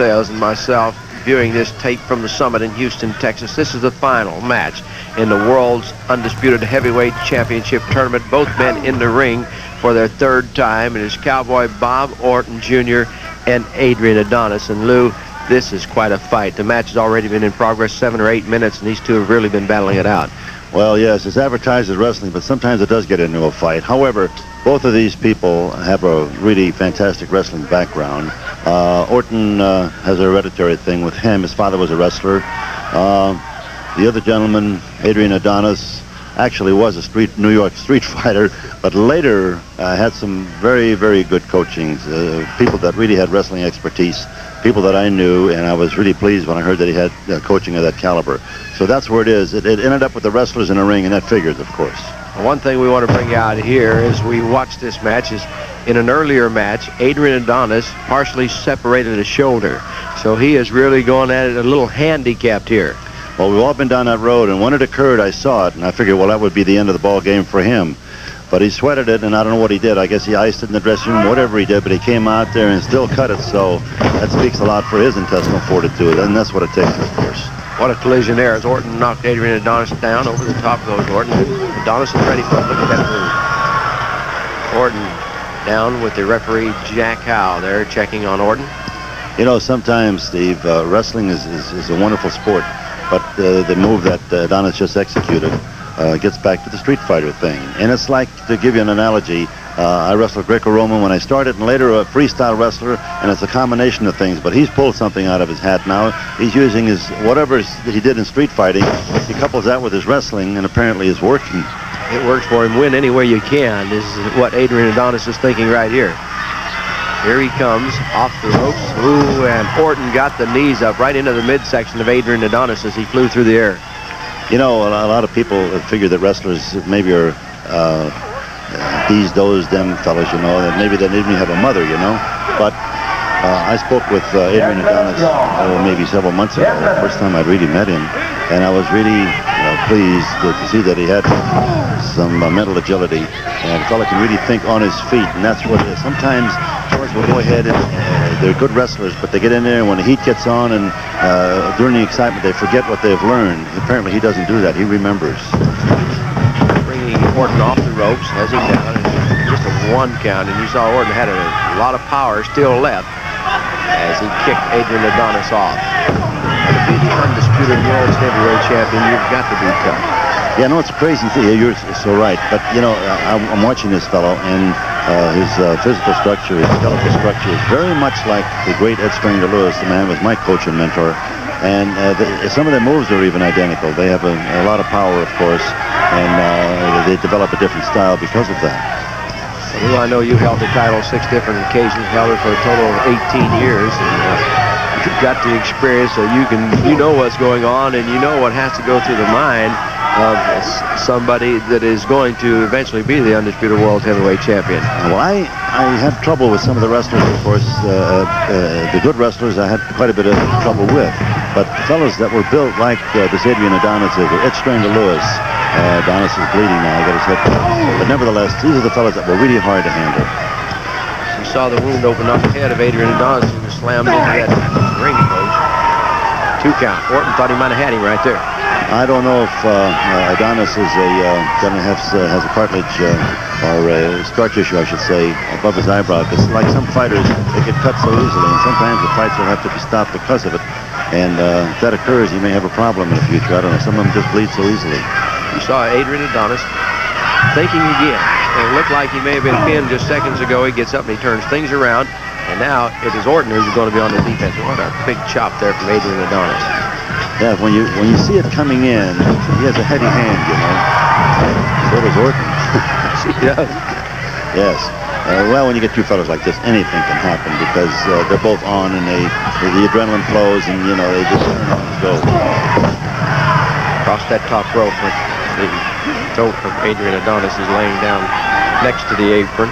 Sales and myself viewing this tape from the Summit in Houston, Texas. This is the final match in the World's Undisputed Heavyweight Championship Tournament. Both men in the ring for their third time. It is Cowboy Bob Orton Jr. and Adrian Adonis. And Lou, this is quite a fight. The match has already been in progress 7 or 8 minutes, and these two have really been battling it out. Well, yes, it's advertised as wrestling, but sometimes it does get into a fight. However, both of these people have a really fantastic wrestling background. Orton has a hereditary thing with him. His father was a wrestler. The other gentleman, Adrian Adonis, actually was a New York street fighter, but later had some very, very good coaching. People that really had wrestling expertise, people that I knew, and I was really pleased when I heard that he had coaching of that caliber. So that's where it is. It ended up with the wrestlers in the ring, and that figures, of course. One thing we want to bring out here as we watch this match is in an earlier match, Adrian Adonis partially separated his shoulder. So he is really going at it a little handicapped here. Well, we've all been down that road, and when it occurred, I saw it, and I figured, well, that would be the end of the ball game for him. But he sweated it, and I don't know what he did. I guess he iced it in the dressing room, whatever he did, but he came out there and still cut it, so that speaks a lot for his intestinal fortitude, and that's what it takes, of course. What a collision there as Orton knocked Adrian Adonis down. Over the top goes Orton. Adonis is ready for it. Look at that move. Orton down with the referee Jack Howe there checking on Orton. You know, sometimes, Steve, wrestling is a wonderful sport, but the move that Adonis just executed gets back to the Street Fighter thing. And it's like, to give you an analogy, I wrestled Greco-Roman when I started, and later a freestyle wrestler, and it's a combination of things. But he's pulled something out of his hat now. He's using his whatever he did in street fighting. He couples that with his wrestling, and apparently it's working. It works for him. Win any way you can. This is what Adrian Adonis is thinking right here. Here he comes off the ropes. Ooh, and Orton got the knees up right into the midsection of Adrian Adonis as he flew through the air. You know, a lot of people figure that wrestlers maybe are these, those, them fellas, you know, that maybe they didn't even have a mother, you know. But I spoke with Adrian Adonis maybe several months ago, the first time I'd really met him, and I was really pleased to see that he had some mental agility, and the fella can really think on his feet, and that's what it is. Sometimes fellas will go ahead and they're good wrestlers, but they get in there and when the heat gets on and during the excitement they forget what they've learned. Apparently he doesn't do that. He remembers. Bringing Orton off the ropes, has him down, and just a 1 count, and you saw Orton had a lot of power still left as he kicked Adrian Adonis off. And to be the undisputed world's heavyweight champion, you've got to be tough. Yeah, no, it's a crazy thing. You're so right. But, you know, I'm watching this fellow, and his physical structure, his skeletal structure is very much like the great Ed Strangler Lewis, the man was my coach and mentor. And some of their moves are even identical. They have a lot of power, of course, and they develop a different style because of that. Well, I know you held the title 6 different occasions, held it for a total of 18 years. And, you've got the experience, so you know what's going on, and you know what has to go through the mind of somebody that is going to eventually be the undisputed world heavyweight champion. Well, I had trouble with some of the wrestlers, of course. The good wrestlers I had quite a bit of trouble with. But fellas that were built like this Adrian Adonis is, or Ed Strangler Lewis. Adonis is bleeding now. He got his head cut. But nevertheless, these are the fellas that were really hard to handle. You saw the wound open up the head of Adrian Adonis. He was slammed into that ring post. 2 count. Orton thought he might have had him right there. I don't know if Adonis is has a cartilage or a scar tissue, I should say, above his eyebrow. Because like some fighters, they get cut so easily, and sometimes the fights will have to be stopped because of it. And if that occurs, he may have a problem in the future. I don't know. Some of them just bleed so easily. You saw Adrian Adonis thinking again. It looked like he may have been pinned just seconds ago. He gets up and he turns things around. And now it is Orton who's going to be on the defense. What a big chop there from Adrian Adonis. Yeah, when you see it coming in, he has a heady hand, you know. So does Orton. He does. Yes. Well, when you get two fellas like this, anything can happen because they're both on and the adrenaline flows and, you know, they just turn on and go. Across that top rope with the throat of Adrian Adonis is laying down next to the apron.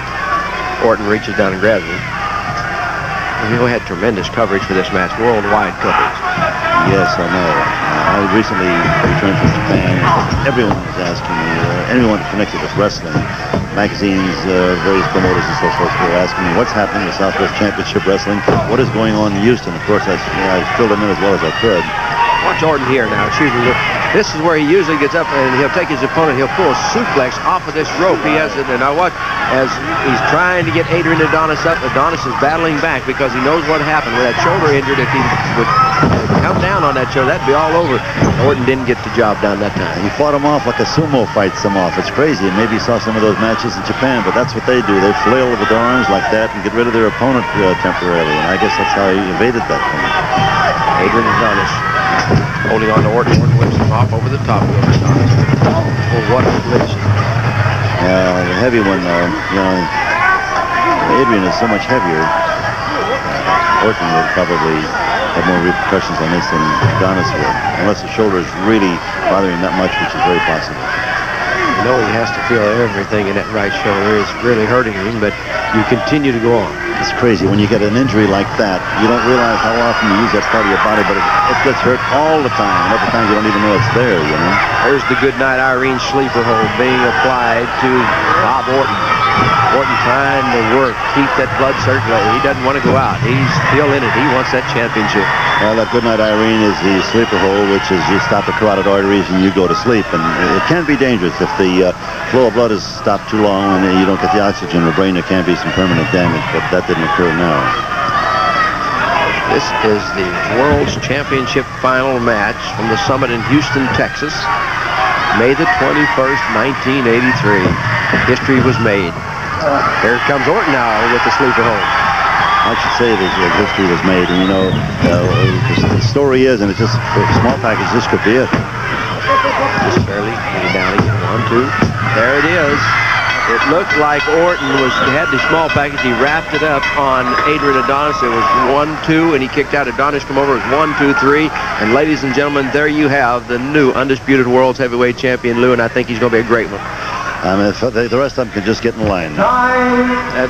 Orton reaches down and grabs him. We had tremendous coverage for this match, worldwide coverage. Yes, I know. I recently returned from Japan. Everyone was asking me, anyone connected with wrestling, magazines, various promoters and so forth, were asking me what's happening with Southwest Championship Wrestling, what is going on in Houston. Of course, I filled them in as well as I could. Watch Orton here now. Excuse me. This is where he usually gets up and he'll take his opponent. He'll pull a suplex off of this rope. He has it. And now watch as he's trying to get Adrian Adonis up. Adonis is battling back because he knows what happened with that shoulder injured. If he would come down on that shoulder, that'd be all over. Orton didn't get the job done that time. He fought him off like a sumo fights him off. It's crazy. And maybe you saw some of those matches in Japan, but that's what they do. They flail with their arms like that and get rid of their opponent temporarily. And I guess that's how he evaded that thing. Adrian Adonis holding on to Orton. Orton whips him off over the top of Adonis. Oh, what a collision. Yeah, the heavy one, Adrian is so much heavier. Orton would probably have more repercussions on this than Adonis would, unless the shoulder is really bothering that much, which is very possible. You know he has to feel everything in that right shoulder. It's really hurting him, but you continue to go on. It's crazy. When you get an injury like that, you don't realize how often you use that part of your body, but it gets hurt all the time. And other times you don't even know it's there, you know. There's the Goodnight Irene sleeper hold being applied to Bob Orton. Orton trying to work, keep that blood circulating. He doesn't want to go out. He's still in it. He wants that championship. Well, that Goodnight Irene is the sleeper hold, which is you stop the carotid arteries and you go to sleep. And it can be dangerous if the flow of blood is stopped too long and you don't get the oxygen in the brain. There can be some permanent damage, but that didn't occur now. This is the World's Championship final match from the Summit in Houston, Texas. May the 21st, 1983. History was made. Here comes Orton now with the sleeper hold. I should say that history was made, and you know, the story is, and it's just for a small package, this could be it. Just barely down again. 1, 2. There it is. It looked like Orton had the small package. He wrapped it up on Adrian Adonis. It was 1, 2, and he kicked out. Adonis come over. It was 1, 2, 3. And ladies and gentlemen, there you have the new Undisputed World's Heavyweight Champion, Lou, and I think he's going to be a great one. I mean, the rest of them can just get in line.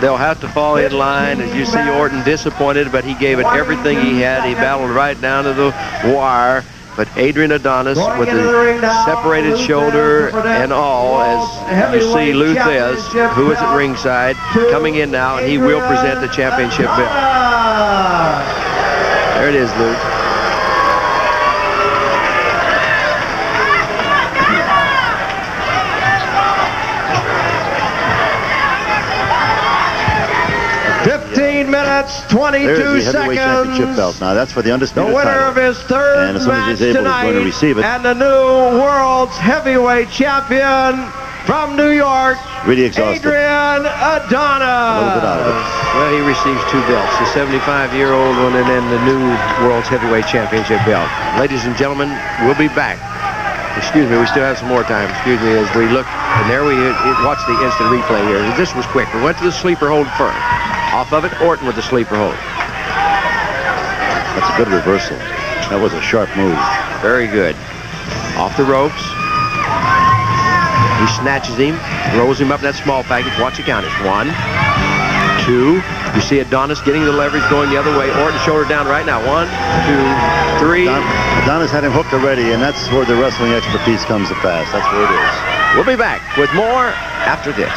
They'll have to fall in line. As you see, Orton disappointed, but he gave it everything he had. He battled right down to the wire. But Adrian Adonis with the separated shoulder and all, as you see Lou Thez, who is at ringside, coming in now, and he will present the championship belt. There it is, Lou. Minutes, 22 There's the heavyweight seconds. championship belt. Now that's for the undisputed The winner title. of his third And as soon as match he's able, he's going to receive it. and the new world's heavyweight champion from New York, Really exhausted. Adrian Adonis. A little bit out of it. Well, he receives 2 belts, the 75-year-old one and then the new World's Heavyweight Championship belt. Ladies and gentlemen, we'll be back. Excuse me, we still have some more time. Excuse me, as we look, and there we watch the instant replay here. This was quick. We went to the sleeper hold first. Off of it, Orton with the sleeper hold. That's a good reversal. That was a sharp move. Very good. Off the ropes. He snatches him, rolls him up in that small package. Watch the count. It's 1, 2. You see Adonis getting the leverage going the other way. Orton shoulder down right now. 1, 2, 3. Adonis had him hooked already, and that's where the wrestling expertise comes to pass. That's where it is. We'll be back with more after this.